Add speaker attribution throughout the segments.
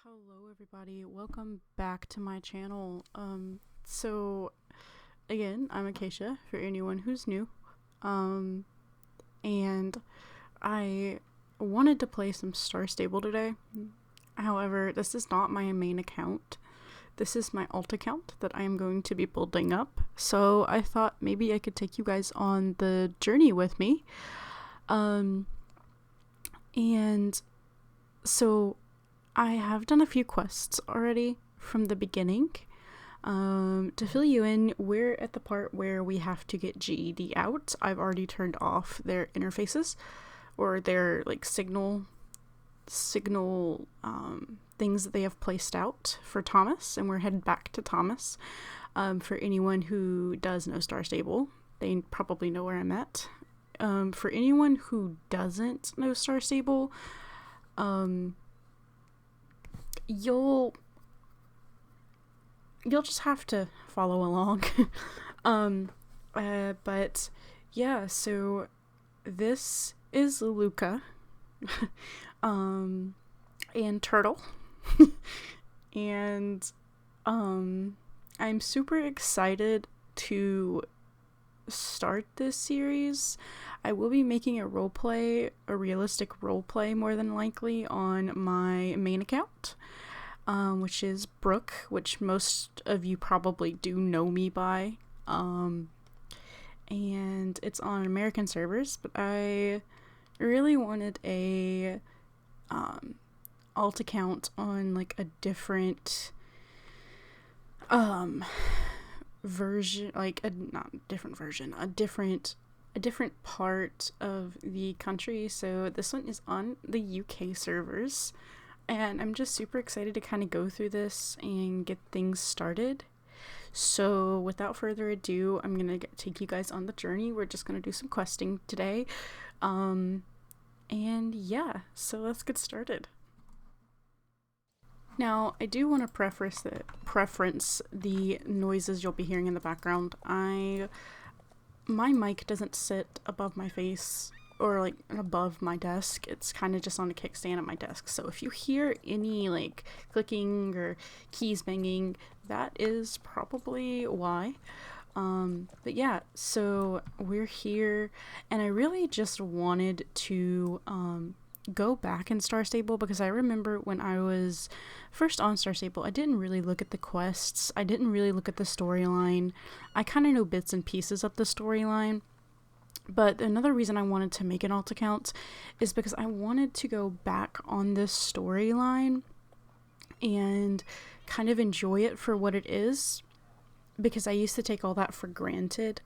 Speaker 1: Hello everybody, welcome back to my channel. So again, I'm Acacia, for anyone who's new. And I wanted to play some Star Stable today. However, this is not my main account. This is my alt account that I am going to be building up. So I thought maybe I could take you guys on the journey with me. And so I have done a few quests already from the beginning. To fill you in, we're at the part where we have to get GED out. I've already turned off their interfaces, or their like signal things that they have placed out for Thomas, and we're headed back to Thomas. For anyone who does know Star Stable, they probably know where I'm at. For anyone who doesn't know Star Stable, you'll just have to follow along. But yeah, so this is Luca, and Turtle, and, I'm super excited to start this series. I will be making a realistic roleplay more than likely on my main account, which is Brooke, which most of you probably do know me by, and it's on American servers, but I really wanted a alt account on like a different version, like a different part of the country. So this one is on the UK servers, and I'm just super excited to kind of go through this and get things started. So without further ado, I'm gonna take you guys on the journey. We're just gonna do some questing today, and yeah, so let's get started. Now, I do want to preference the noises you'll be hearing in the background. My mic doesn't sit above my face or like above my desk. It's kind of just on a kickstand at my desk. So if you hear any like clicking or keys banging, that is probably why. But yeah, so we're here, and I really just wanted to go back in Star Stable, because I remember when I was first on Star Stable, I didn't really look at the quests. I didn't really look at the storyline. I kind of know bits and pieces of the storyline. But another reason I wanted to make an alt account is because I wanted to go back on this storyline and kind of enjoy it for what it is, because I used to take all that for granted,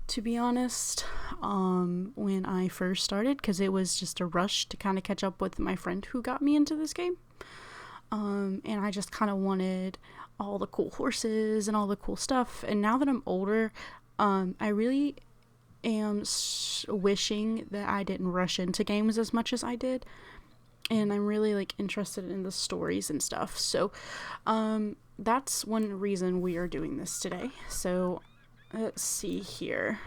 Speaker 1: to be honest, when I first started, because it was just a rush to kind of catch up with my friend who got me into this game. And I just kind of wanted all the cool horses and all the cool stuff. And now that I'm older, I really am wishing that I didn't rush into games as much as I did. And I'm really like interested in the stories and stuff. So, that's one reason we are doing this today. So let's see here.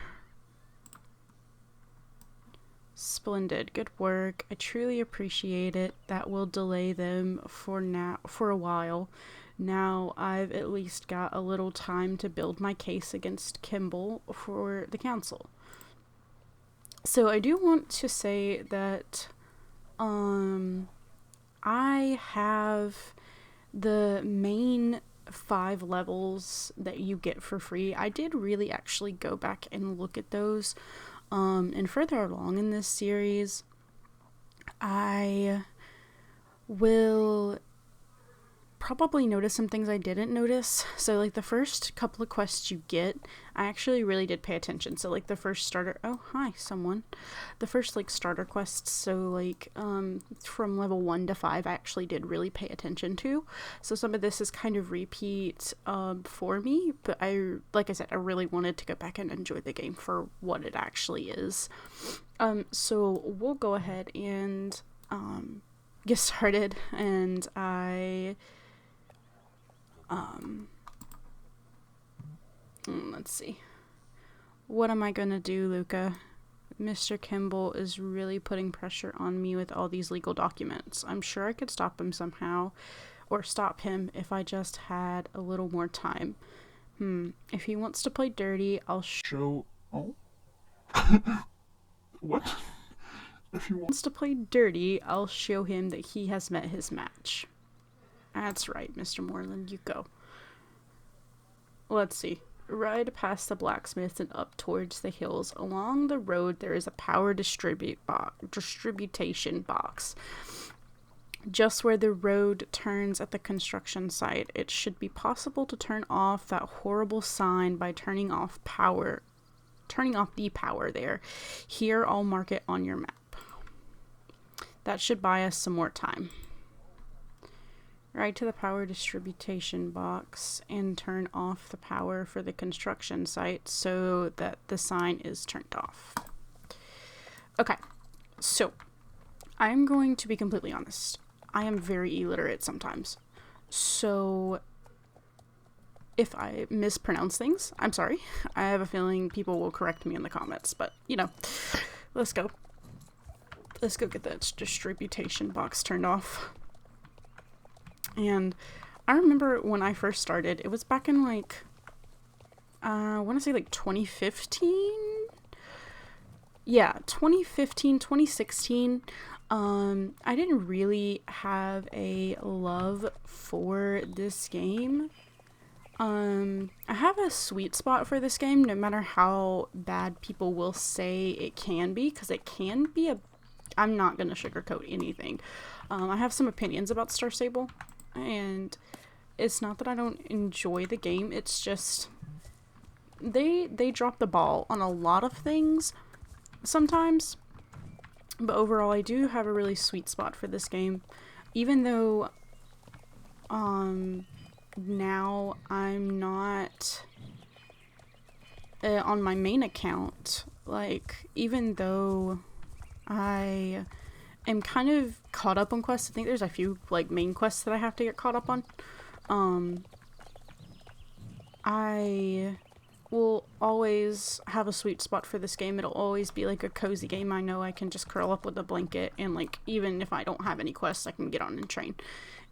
Speaker 1: Splendid. Good work. I truly appreciate it. That will delay them for a while. Now I've at least got a little time to build my case against Kimball for the council. So I do want to say that I have the main 5 levels that you get for free. I did really actually go back and look at those, and further along in this series I will probably notice some things I didn't notice. So like the first couple of quests you get, I actually really did pay attention. So like the first starter, the first like starter quests, so like from level 1 to 5, I actually did really pay attention to. So some of this is kind of repeat for me, but like I said, I really wanted to go back and enjoy the game for what it actually is. So we'll go ahead and get started, and let's see. What am I gonna do, Luca? Mr. Kimball is really putting pressure on me with all these legal documents. I'm sure I could stop him somehow, or stop him if I just had a little more time. If he wants to play dirty, I'll show...
Speaker 2: Oh? What?
Speaker 1: If he wants to play dirty, I'll show him that he has met his match. That's right, Mr. Moreland, you go. Let's see. Ride past the blacksmith and up towards the hills. Along the road, there is a power distribution box. Just where the road turns at the construction site. It should be possible to turn off that horrible sign by turning off the power there. Here, I'll mark it on your map. That should buy us some more time. Ride to the power distribution box and turn off the power for the construction site so that the sign is turned off. Okay, so I'm going to be completely honest. I am very illiterate sometimes. So if I mispronounce things, I'm sorry. I have a feeling people will correct me in the comments, but you know, let's go. Let's go get that distribution box turned off. And I remember when I first started, it was back in like, I want to say like 2015? Yeah, 2015, 2016. I didn't really have a love for this game. I have a sweet spot for this game, no matter how bad people will say it can be, because it can be I'm not going to sugarcoat anything. I have some opinions about Star Stable. And it's not that I don't enjoy the game, it's just they drop the ball on a lot of things sometimes. But overall, I do have a really sweet spot for this game. Even though now I'm not on my main account, like, even though I am kind of caught up on quests. I think there's a few like main quests that I have to get caught up on. I will always have a sweet spot for this game. It'll always be like a cozy game. I know I can just curl up with a blanket and like, even if I don't have any quests, I can get on and train.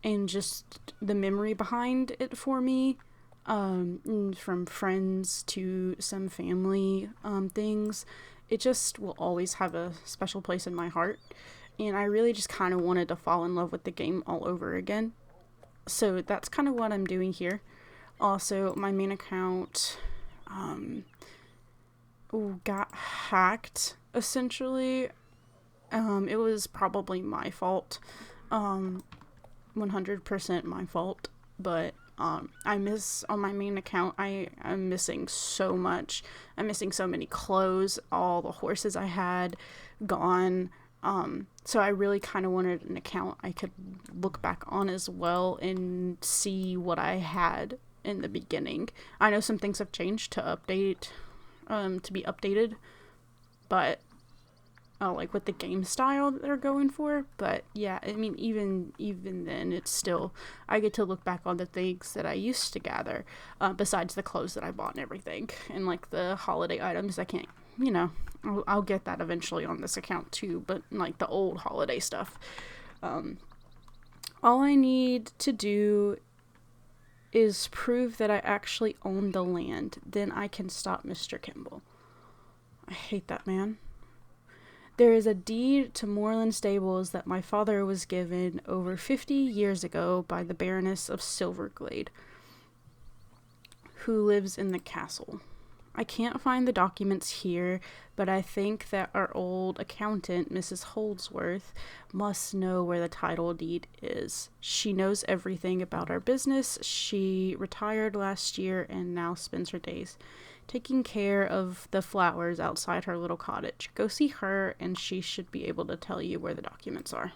Speaker 1: And just the memory behind it for me, from friends to some family things, it just will always have a special place in my heart. And I really just kind of wanted to fall in love with the game all over again. So that's kind of what I'm doing here. Also, my main account got hacked, essentially. It was probably my fault. 100% my fault. But I miss, on my main account, I'm missing so much. I'm missing so many clothes, all the horses I had gone. So I really kind of wanted an account I could look back on as well and see what I had in the beginning. I know some things have changed to update, to be updated, but like with the game style that they're going for. But yeah, I mean, even then, it's still, I get to look back on the things that I used to gather, besides the clothes that I bought and everything, and like the holiday items. I can't, you know, I'll get that eventually on this account too, but like the old holiday stuff. All I need to do is prove that I actually own the land. Then I can stop Mr. Kimball. I hate that man. There is a deed to Moreland Stables that my father was given over 50 years ago by the Baroness of Silverglade, who lives in the castle. I can't find the documents here, but I think that our old accountant, Mrs. Holdsworth, must know where the title deed is. She knows everything about our business. She retired last year and now spends her days taking care of the flowers outside her little cottage. Go see her, and she should be able to tell you where the documents are.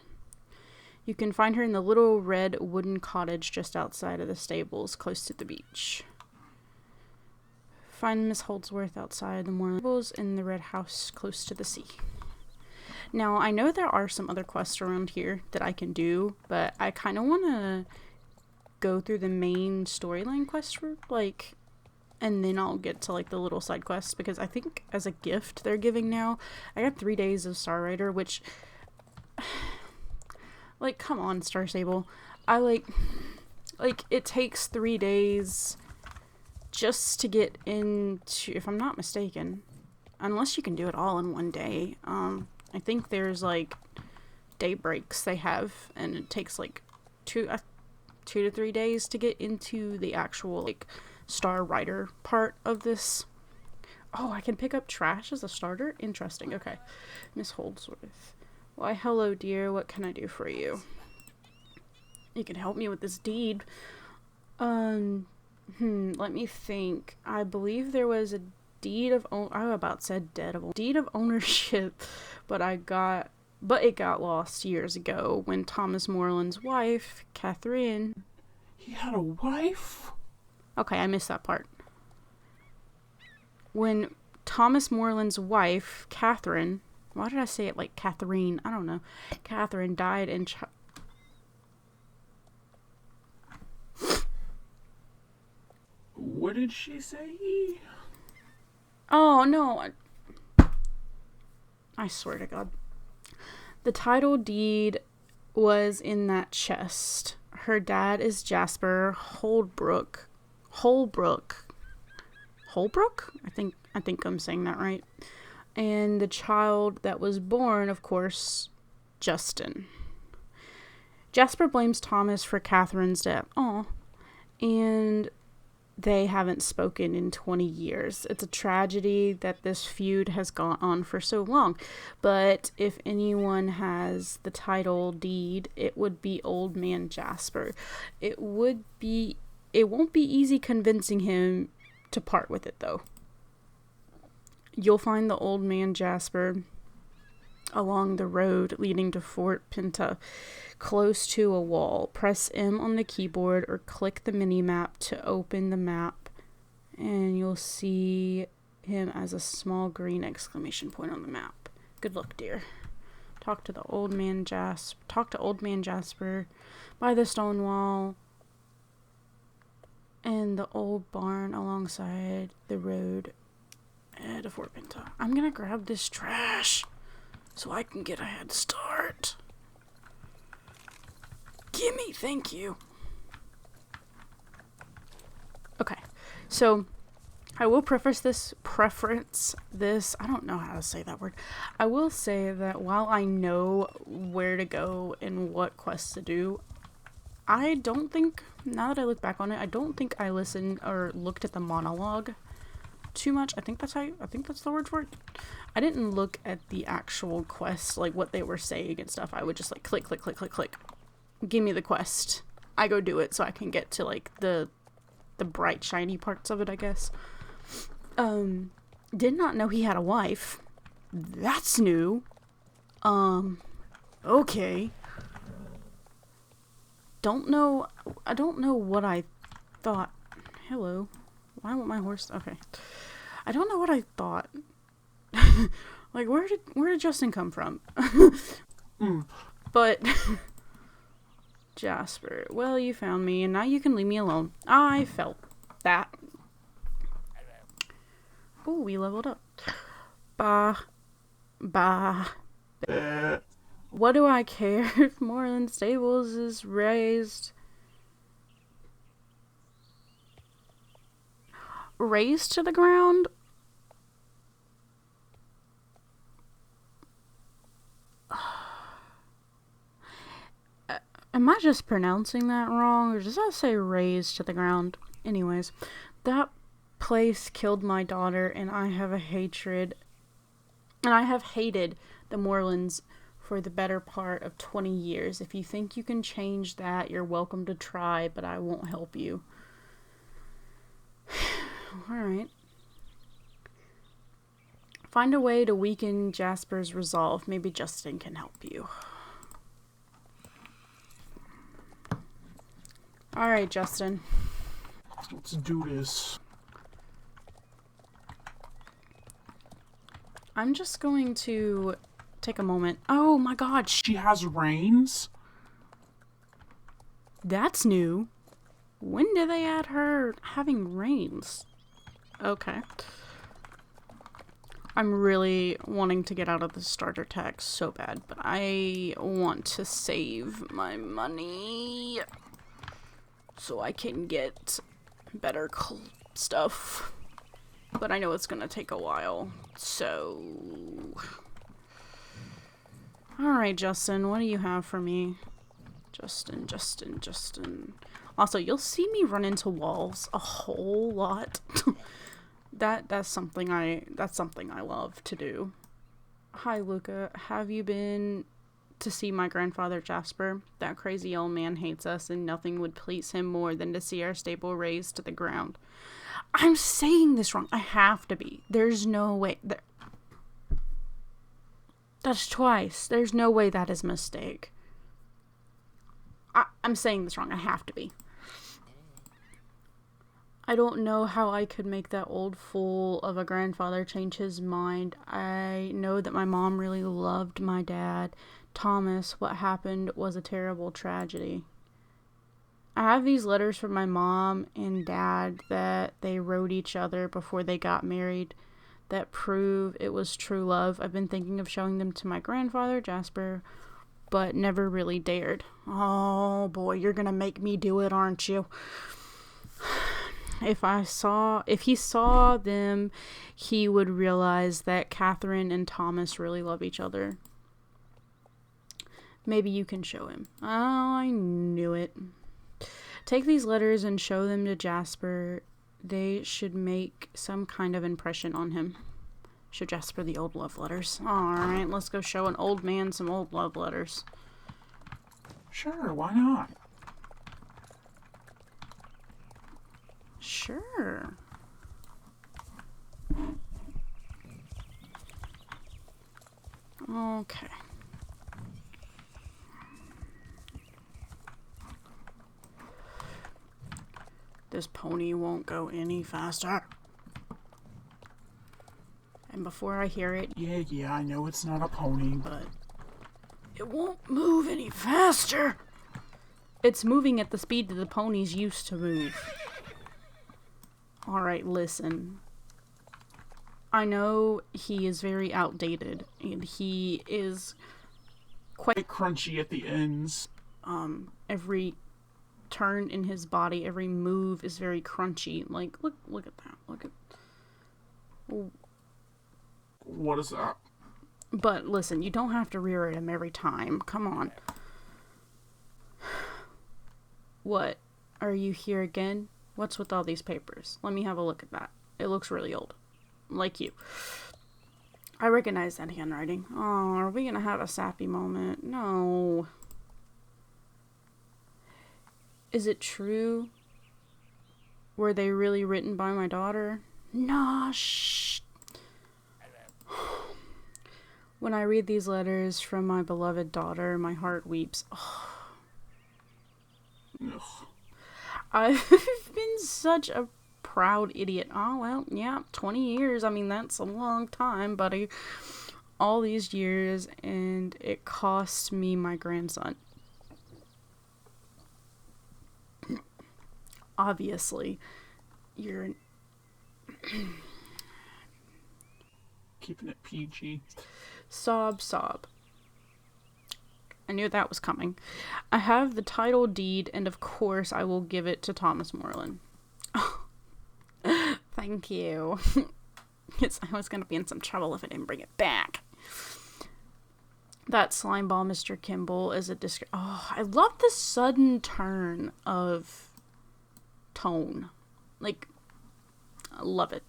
Speaker 1: You can find her in the little red wooden cottage just outside of the stables, close to the beach. Find Miss Holdsworth outside the Moreland Stables in the red house close to the sea. Now, I know there are some other quests around here that I can do, but I kind of want to go through the main storyline quest, like, and then I'll get to like the little side quests, because I think as a gift they're giving now, I got 3 days of Star Rider, which, like, come on, Star Stable. I like it takes 3 days just to get into, if I'm not mistaken, unless you can do it all in one day. I think there's like day breaks they have, and it takes like 2 to 3 days to get into the actual like Star Rider part of this. Oh, I can pick up trash as a starter? Interesting. Okay. Miss Holdsworth. Why, hello, dear. What can I do for you? You can help me with this deed. Let me think. I believe there was a deed of deed of ownership, but it got lost years ago when Thomas Moreland's wife, Catherine...
Speaker 2: He had a wife?
Speaker 1: Okay, I missed that part. When Thomas Moreland's wife, Catherine... Why did I say it like Catherine? I don't know. Catherine died in...
Speaker 2: What did she say?
Speaker 1: Oh, no. I swear to God. The title deed was in that chest. Her dad is Jasper Holbrook. Holbrook? I think I'm saying that right. And the child that was born, of course, Justin. Jasper blames Thomas for Catherine's death. Aw. And they haven't spoken in 20 years. It's a tragedy that this feud has gone on for so long. But if anyone has the title deed, it would be Old Man Jasper. It won't be easy convincing him to part with it, though. You'll find the Old Man Jasper along the road leading to Fort Pinta, close to a wall. Press M on the keyboard or click the mini-map to open the map, and you'll see him as a small green exclamation point on the map. Good luck, dear. Talk to Old Man Jasper by the stone wall and the old barn alongside the road to Fort Pinta. I'm gonna grab this trash so I can get a head start. Gimme, thank you. Okay, so I will preference this, I don't know how to say that word. I will say that while I know where to go and what quests to do, I don't think, now that I look back on it, I don't think I listened or looked at the monologue too much. I think that's the word for it. I didn't look at the actual quest, like what they were saying and stuff. I would just like click, click, click, click, click. Give me the quest. I go do it so I can get to like the bright shiny parts of it, I guess. Did not know he had a wife. That's new. Okay. I don't know what I thought. Hello. Why won't my horse? Okay. I don't know what I thought. Like, where did Justin come from? But Jasper, well, you found me, and now you can leave me alone. I felt that. Oh, we leveled up. What do I care if Moreland Stables is raised to the ground? Am I just pronouncing that wrong, or does that say raised to the ground? Anyways, that place killed my daughter, and I have hated the Morelands for the better part of 20 years. If you think you can change that, you're welcome to try, but I won't help you. Alright. Find a way to weaken Jasper's resolve. Maybe Justin can help you. Alright, Justin.
Speaker 2: Let's do this.
Speaker 1: I'm just going to take a moment. Oh my god.
Speaker 2: She has reins?
Speaker 1: That's new. When did they add her having reins? Okay. I'm really wanting to get out of the starter tax so bad, but I want to save my money so I can get better stuff. But I know it's gonna take a while, so... Alright, Justin, what do you have for me? Justin. Also, you'll see me run into walls a whole lot. That's something I love to do. Hi, Luca. Have you been to see my grandfather Jasper? That crazy old man hates us, and nothing would please him more than to see our stable razed to the ground. I'm saying this wrong. I have to be. There's no way. That's twice. There's no way that is a mistake. I'm saying this wrong. I have to be. I don't know how I could make that old fool of a grandfather change his mind. I know that my mom really loved my dad. Thomas, what happened was a terrible tragedy. I have these letters from my mom and dad that they wrote each other before they got married that prove it was true love. I've been thinking of showing them to my grandfather, Jasper, but never really dared. Oh boy, you're gonna make me do it, aren't you? If he saw them, he would realize that Catherine and Thomas really love each other. Maybe you can show him. Oh, I knew it. Take these letters and show them to Jasper. They should make some kind of impression on him. Show Jasper the old love letters. Alright, let's go show an old man some old love letters.
Speaker 2: Sure, why not?
Speaker 1: Sure. Okay. This pony won't go any faster. And before I hear it...
Speaker 2: Yeah, I know it's not a pony,
Speaker 1: but it won't move any faster. It's moving at the speed that the ponies used to move. Alright, listen. I know he is very outdated, and he is quite
Speaker 2: crunchy at the ends.
Speaker 1: Every turn in his body, every move is very crunchy. Like, look at that. Look at...
Speaker 2: What is that?
Speaker 1: But listen, you don't have to rear him every time. Come on. What? Are you here again? What's with all these papers? Let me have a look at that. It looks really old. Like you. I recognize that handwriting. Oh, are we gonna have a sappy moment? No. Is it true? Were they really written by my daughter? Nah, shh. When I read these letters from my beloved daughter, my heart weeps. Oh. I've been such a proud idiot. Oh, well, yeah, 20 years. I mean, that's a long time, buddy. All these years, and it cost me my grandson. Obviously, you're...
Speaker 2: Keeping it PG.
Speaker 1: Sob. I knew that was coming. I have the title deed, and of course I will give it to Thomas Moreland. Oh, thank you. I was going to be in some trouble if I didn't bring it back. That slimeball Mr. Kimball is a Oh, I love the sudden turn of tone. Like, I love it.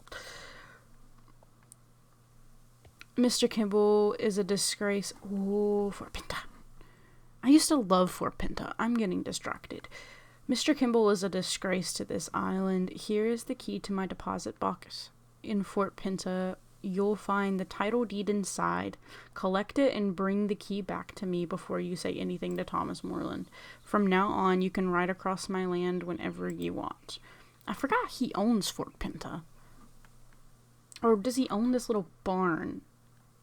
Speaker 1: Mr. Kimball is a disgrace. Ooh, Fort Pinta. I used to love Fort Pinta. I'm getting distracted. Mr. Kimball is a disgrace to this island. Here is the key to my deposit box. In Fort Pinta, you'll find the title deed inside. Collect it and bring the key back to me before you say anything to Thomas Moreland. From now on, you can ride across my land whenever you want. I forgot he owns Fort Pinta. Or does he own this little barn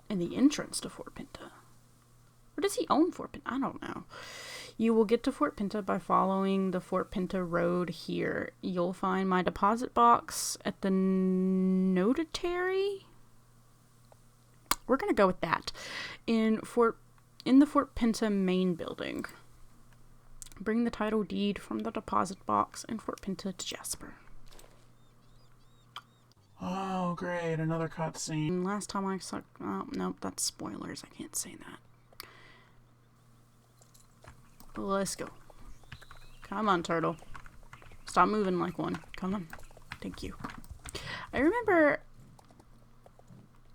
Speaker 1: in the entrance to Fort Pinta? Or does he own Fort Pinta? I don't know. You will get to Fort Pinta by following the Fort Pinta road here. You'll find my deposit box at the notary. We're gonna go with that. In the Fort Pinta main building. Bring the title deed from the deposit box in Fort Pinta to Jasper.
Speaker 2: Oh, great. Another cutscene.
Speaker 1: And last time I saw... Oh, nope, that's spoilers. I can't say that. Let's go. Come on, turtle. Stop moving like one. Come on. Thank you. I remember...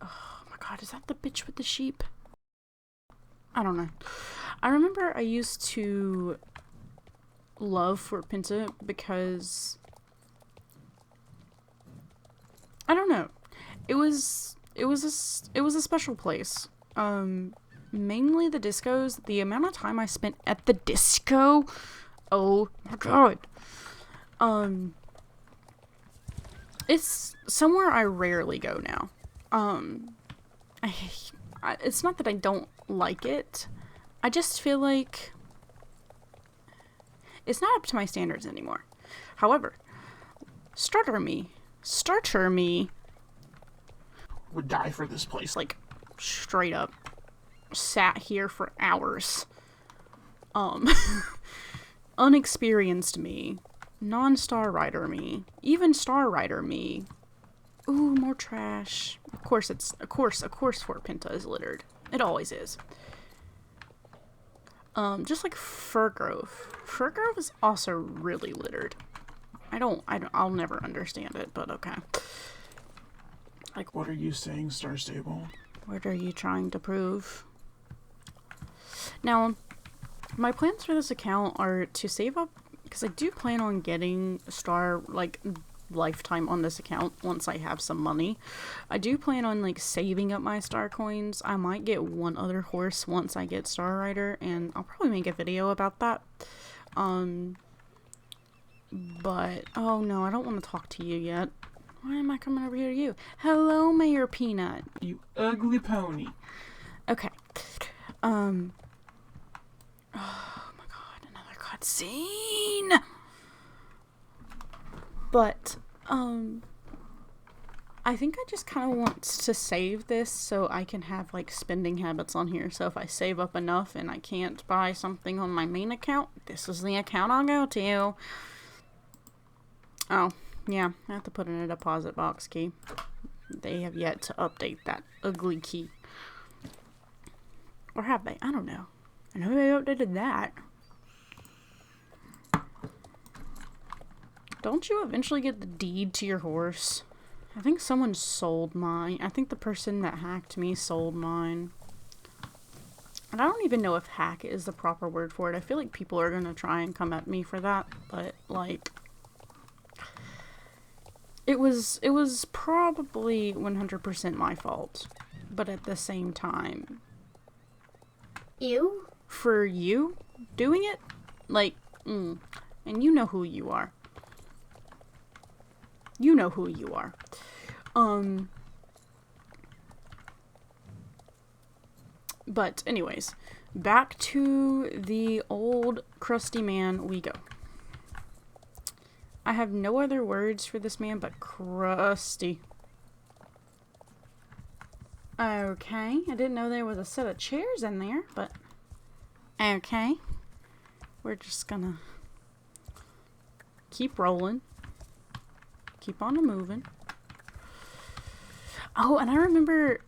Speaker 1: Oh my god, is that the bitch with the sheep? I don't know. I remember I used to love Fort Pinta because... I don't know. It was a special place. Mainly the discos. The amount of time I spent at the disco. Oh my god. It's somewhere I rarely go now. It's not that I don't like it. I just feel like it's not up to my standards anymore. However, starter me
Speaker 2: Would die for this place.
Speaker 1: like straight up sat here for hours. Unexperienced me, non-star rider me, even star rider me. Ooh, more trash. Of course Fort Pinta is littered. It always is. Just like Fir Grove. Fir Grove is also really littered. I'll never understand it, but okay.
Speaker 2: Like, what are you saying, Star Stable?
Speaker 1: What are you trying to prove? Now, my plans for this account are to save up, because I do plan on getting star, like, lifetime on this account once I have some money. I do plan on, like, saving up my star coins. I might get one other horse once I get Star Rider, and I'll probably make a video about that. But, oh no, I don't want to talk to you yet. Why am I coming over here to you? Hello, Mayor Peanut.
Speaker 2: You ugly pony.
Speaker 1: Okay. Oh my god, another cutscene! But, I think I just kind of want to save this so I can have, like, spending habits on here. So if I save up enough and I can't buy something on my main account, this is the account I'll go to. Oh, yeah, I have to put in a deposit box key. They have yet to update that ugly key. Or have they? I don't know. I know they updated that. Don't you eventually get the deed to your horse? I think someone sold mine. I think the person that hacked me sold mine. And I don't even know if hack is the proper word for it. I feel like people are gonna try and come at me for that, but, like... It was probably 100% my fault. But at the same time...
Speaker 3: You?
Speaker 1: For you doing it? Like, and you know who you are. You know who you are. But anyways, back to the old crusty man we go. I have no other words for this man but crusty. Okay, I didn't know there was a set of chairs in there, but okay. We're just gonna keep rolling. Keep on moving. Oh, and I remember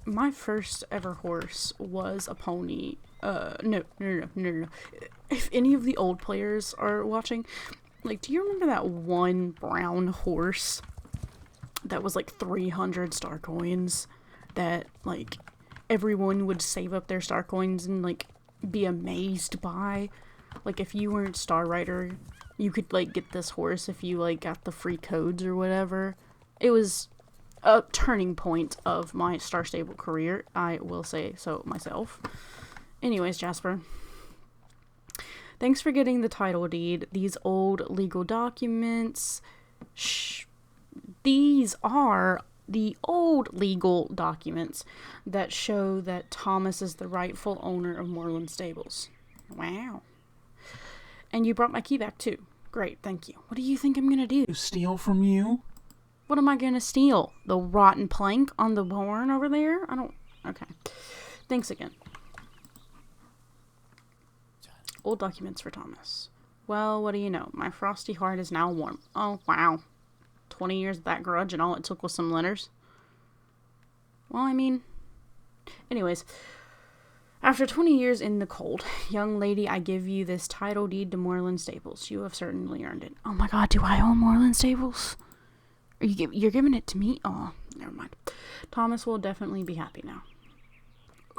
Speaker 1: my first ever horse was a pony. No. If any of the old players are watching, like, do you remember that one brown horse that was like 300 star coins that, like, everyone would save up their star coins and, like, be amazed by? Like, if you weren't Star Rider, you could, like, get this horse if you, like, got the free codes or whatever. It was a turning point of my Star Stable career, I will say so myself. Anyways, Jasper. Thanks for getting the title deed. These old legal documents... These are the old legal documents that show that Thomas is the rightful owner of Moreland Stables. Wow. And you brought my key back too. Great, thank you. What do you think I'm gonna do?
Speaker 2: Steal from you?
Speaker 1: What am I gonna steal? The rotten plank on the barn over there? I don't... Okay. Thanks again. Old documents for Thomas. Well, what do you know? My frosty heart is now warm. Oh, wow. 20 years of that grudge and all it took was some letters? Well, I mean... Anyways... After 20 years in the cold, young lady, I give you this title deed to Moreland Stables. You have certainly earned it. Oh my god, do I own Moreland Stables? You're giving it to me? Oh, never mind. Thomas will definitely be happy now.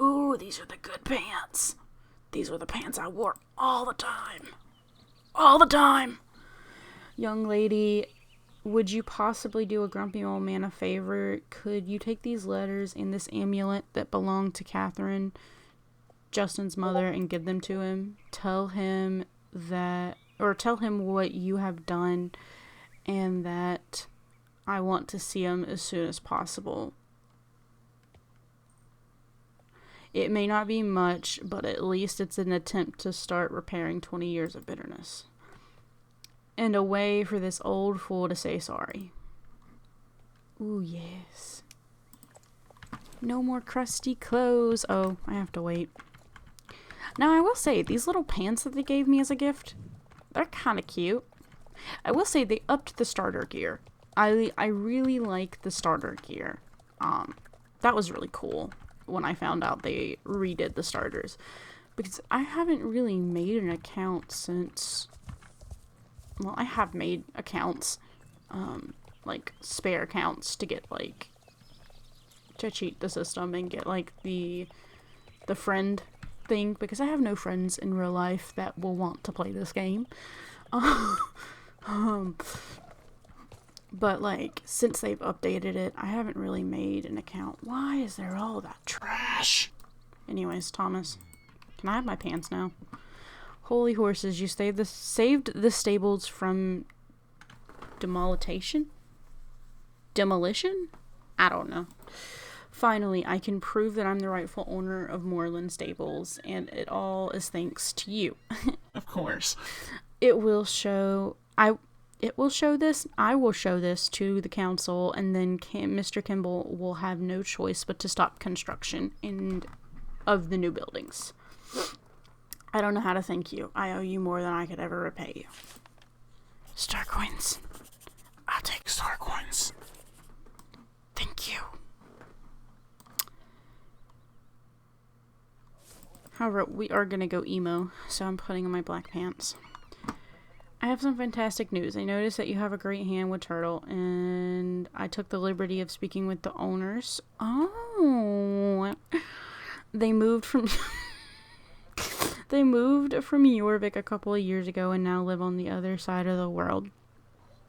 Speaker 1: Ooh, these are the good pants. These were the pants I wore all the time. All the time! Young lady, would you possibly do a grumpy old man a favor? Could you take these letters and this amulet that belonged to Catherine, Justin's mother, and give them to him? Tell him what you have done and that I want to see him as soon as possible. It may not be much, but at least it's an attempt to start repairing 20 years of bitterness. And a way for this old fool to say sorry. Ooh, yes. No more crusty clothes. Oh, I have to wait. Now, I will say, these little pants that they gave me as a gift, they're kind of cute. I will say they upped the starter gear. I really like the starter gear. That was really cool when I found out they redid the starters. Because I haven't really made an account since... Well, I have made accounts, like, spare accounts to get, like, to cheat the system and get, like, the friend thing, because I have no friends in real life that will want to play this game. But, like, since they've updated it, I haven't really made an account. Why is there all that trash? Anyways, Thomas, can I have my pants now? Holy horses, you saved the stables from demolition? Demolition? I don't know. Finally, I can prove that I'm the rightful owner of Moreland Stables, and it all is thanks to you.
Speaker 2: Of course.
Speaker 1: I will show this to the council, and then Mr. Kimball will have no choice but to stop construction of the new buildings. I don't know how to thank you. I owe you more than I could ever repay you. Star coins.
Speaker 2: I'll take star coins.
Speaker 1: Thank you. However, we are gonna go emo, so I'm putting on my black pants. I have some fantastic news. I noticed that you have a great hand with Turtle, and I took the liberty of speaking with the owners. Oh, they moved from Jorvik a couple of years ago and now live on the other side of the world.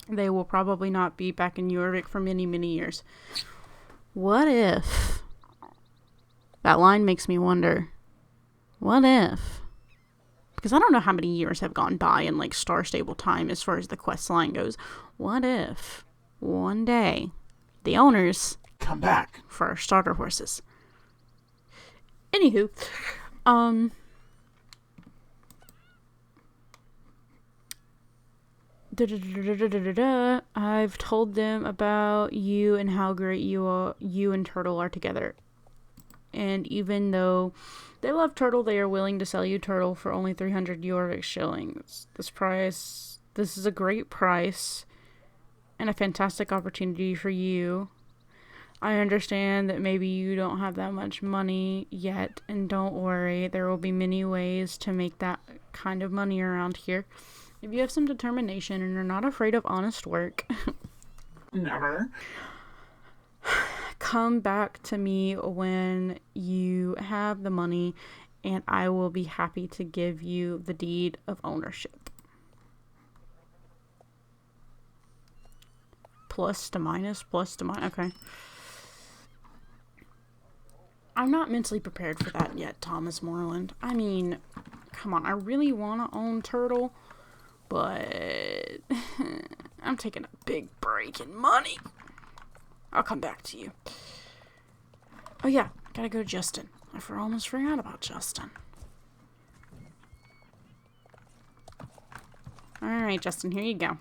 Speaker 1: They will probably not be back in Jorvik for many, many years. What if? That line makes me wonder. What if? Because I don't know how many years have gone by in, like, Star Stable time as far as the quest line goes. What if one day the owners
Speaker 2: come back
Speaker 1: for our starter horses? Anywho, I've told them about you and how great you and Turtle are together. And even though they love Turtle, they are willing to sell you Turtle for only 300 Jorvik shillings. This is a great price and a fantastic opportunity for you. I understand that maybe you don't have that much money yet, and don't worry, there will be many ways to make that kind of money around here. If you have some determination and are not afraid of honest work,
Speaker 2: never.
Speaker 1: Come back to me when you have the money, and I will be happy to give you the deed of ownership. Plus to minus. Okay. I'm not mentally prepared for that yet, Thomas Moreland. I mean, come on, I really want to own Turtle, but I'm taking a big break in money. I'll come back to you. Oh yeah, gotta go to Justin. I almost forgot about Justin. Alright, Justin, here you go.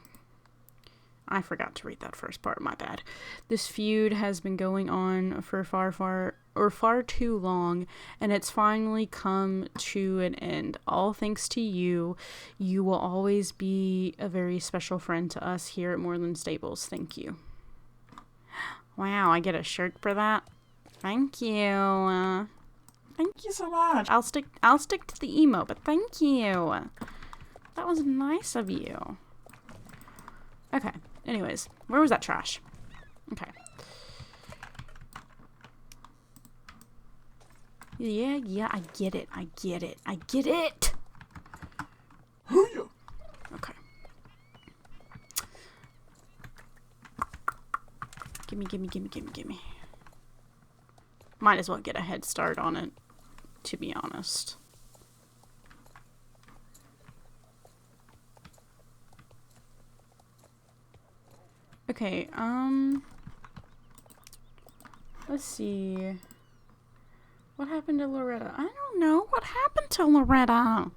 Speaker 1: I forgot to read that first part, my bad. This feud has been going on for far too long, and it's finally come to an end. All thanks to you. You will always be a very special friend to us here at Moreland Stables. Thank you. Wow, I get a shirt for that? Thank you.
Speaker 2: Thank you so much.
Speaker 1: I'll stick to the emo, but thank you. That was nice of you. Okay. Anyways, where was that trash? Okay. Yeah, I get it.
Speaker 2: Hoo-ya.
Speaker 1: Okay. Gimme. Might as well get a head start on it, to be honest. Okay, let's see. What happened to Loretta? I don't know. What happened to Loretta?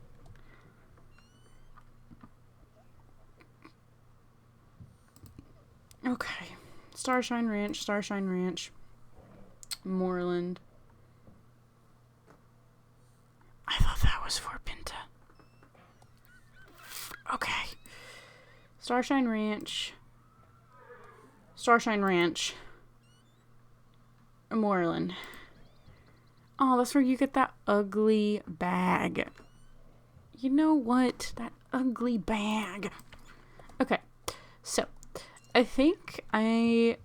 Speaker 1: Okay. Starshine Ranch. Moreland. I thought that was for Pinta. Okay. Starshine Ranch. Moreland. Oh, that's where you get that ugly bag. You know what? That ugly bag. Okay. So, I think I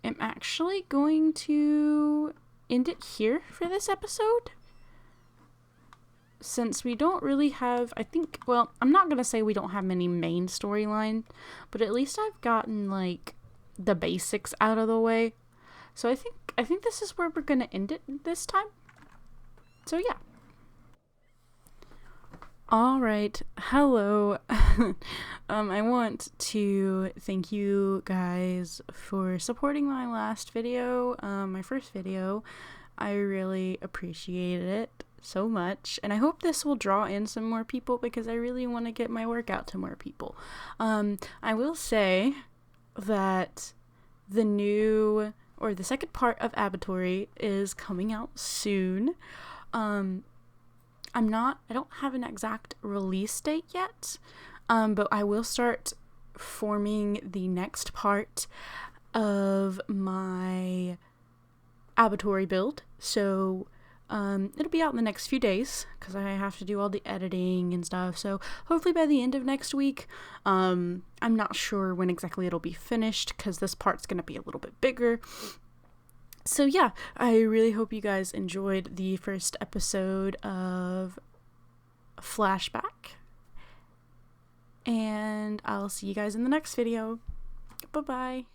Speaker 1: am actually going to end it here for this episode. Since we don't really have, well, I'm not going to say we don't have many main storyline, but at least I've gotten, like, the basics out of the way. So I think this is where we're going to end it this time. So yeah. Alright, hello. I want to thank you guys for supporting my last video, my first video. I really appreciated it so much, and I hope this will draw in some more people because I really want to get my work out to more people. I will say that the second part of Abatory is coming out soon. I don't have an exact release date yet, but I will start forming the next part of my Abatory build, so it'll be out in the next few days because I have to do all the editing and stuff, so hopefully by the end of next week. I'm not sure when exactly it'll be finished because this part's going to be a little bit bigger. So yeah, I really hope you guys enjoyed the first episode of Flashback, and I'll see you guys in the next video. Bye-bye.